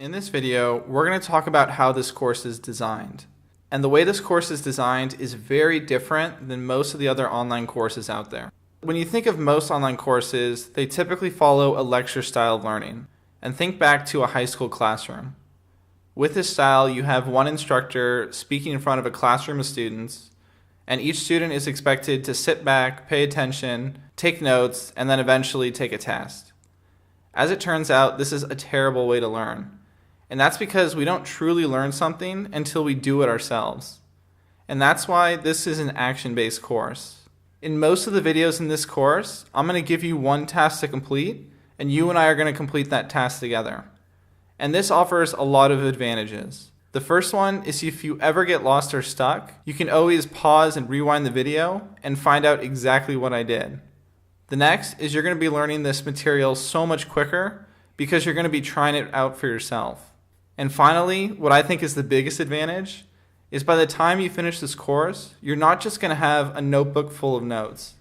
In this video, we're going to talk about how this course is designed. And the way this course is designed is very different than most of the other online courses out there. When you think of most online courses, they typically follow a lecture style of learning. And think back to a high school classroom. With this style, you have one instructor speaking in front of a classroom of students, and each student is expected to sit back, pay attention, take notes, and then eventually take a test. As it turns out, this is a terrible way to learn. And that's because we don't truly learn something until we do it ourselves. And that's why this is an action-based course. In most of the videos in this course, I'm going to give you one task to complete, and you and I are going to complete that task together. And this offers a lot of advantages. The first one is if you ever get lost or stuck, you can always pause and rewind the video and find out exactly what I did. The next is you're going to be learning this material so much quicker because you're going to be trying it out for yourself. And finally, what I think is the biggest advantage is by the time you finish this course, you're not just going to have a notebook full of notes.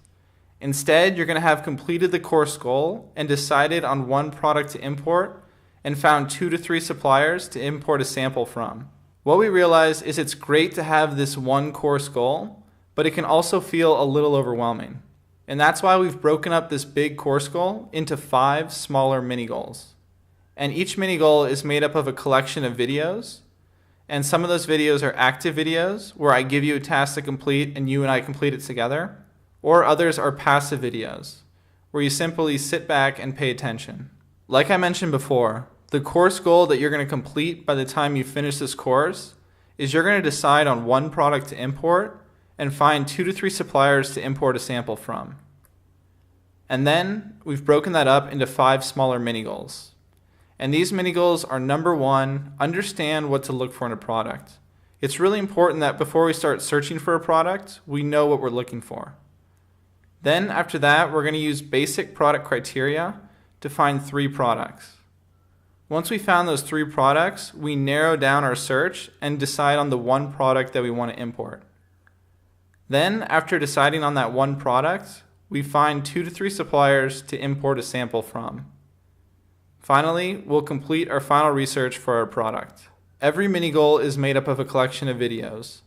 Instead, you're going to have completed the course goal and decided on one product to import and found 2 to 3 suppliers to import a sample from. What we realized is it's great to have this one course goal, but it can also feel a little overwhelming. And that's why we've broken up this big course goal into 5 smaller mini goals. And each mini goal is made up of a collection of videos. And some of those videos are active videos where I give you a task to complete and you and I complete it together. Or others are passive videos where you simply sit back and pay attention. Like I mentioned before, the course goal that you're going to complete by the time you finish this course is you're going to decide on one product to import and find 2 to 3 suppliers to import a sample from. And then we've broken that up into 5 smaller mini goals. And these mini goals are: number 1, understand what to look for in a product. It's really important that before we start searching for a product, we know what we're looking for. Then after that, we're going to use basic product criteria to find 3 products. Once we found those 3 products, we narrow down our search and decide on the one product that we want to import. Then, after deciding on that one product, we find 2 to 3 suppliers to import a sample from. Finally, we'll complete our final research for our product. Every mini goal is made up of a collection of videos.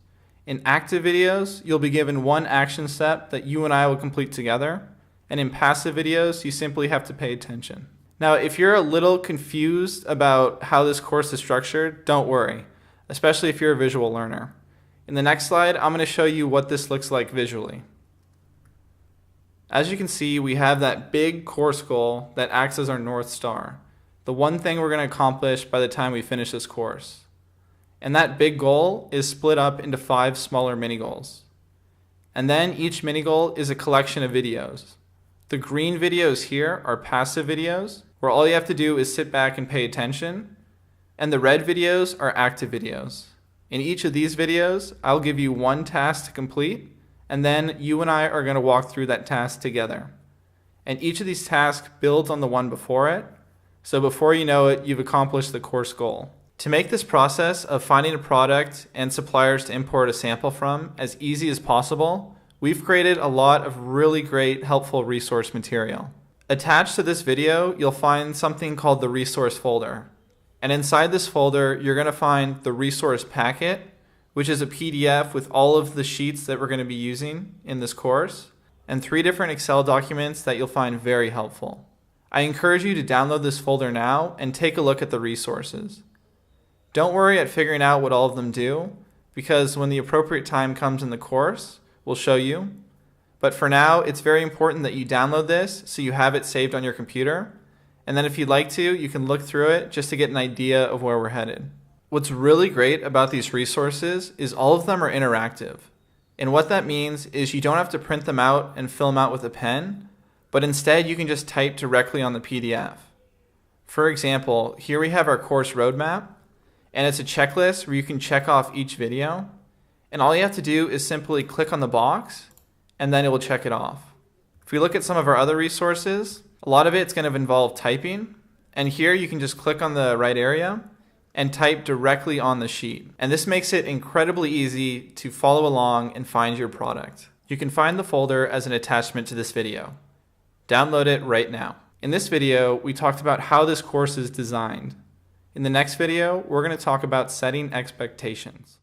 In active videos, you'll be given one action step that you and I will complete together. And in passive videos, you simply have to pay attention. Now, if you're a little confused about how this course is structured, don't worry, especially if you're a visual learner. In the next slide, I'm going to show you what this looks like visually. As you can see, we have that big course goal that acts as our North Star, the one thing we're going to accomplish by the time we finish this course. And that big goal is split up into 5 smaller mini goals. And then each mini goal is a collection of videos. The green videos here are passive videos, where all you have to do is sit back and pay attention. And the red videos are active videos. In each of these videos, I'll give you one task to complete, and then you and I are going to walk through that task together. And each of these tasks builds on the one before it, so before you know it, you've accomplished the course goal. To make this process of finding a product and suppliers to import a sample from as easy as possible, we've created a lot of really great helpful resource material. Attached to this video, you'll find something called the resource folder. And inside this folder, you're going to find the resource packet, which is a PDF with all of the sheets that we're going to be using in this course, and 3 different Excel documents that you'll find very helpful. I encourage you to download this folder now and take a look at the resources. Don't worry at figuring out what all of them do, because when the appropriate time comes in the course, we'll show you. But for now, it's very important that you download this so you have it saved on your computer. And then if you'd like to, you can look through it just to get an idea of where we're headed. What's really great about these resources is all of them are interactive. And what that means is you don't have to print them out and fill them out with a pen, but instead you can just type directly on the PDF. For example, here we have our course roadmap, and it's a checklist where you can check off each video. And all you have to do is simply click on the box, and then it will check it off. If we look at some of our other resources, a lot of it's going to involve typing. And here you can just click on the right area and type directly on the sheet. And this makes it incredibly easy to follow along and find your product. You can find the folder as an attachment to this video. Download it right now. In this video, we talked about how this course is designed. In the next video, we're going to talk about setting expectations.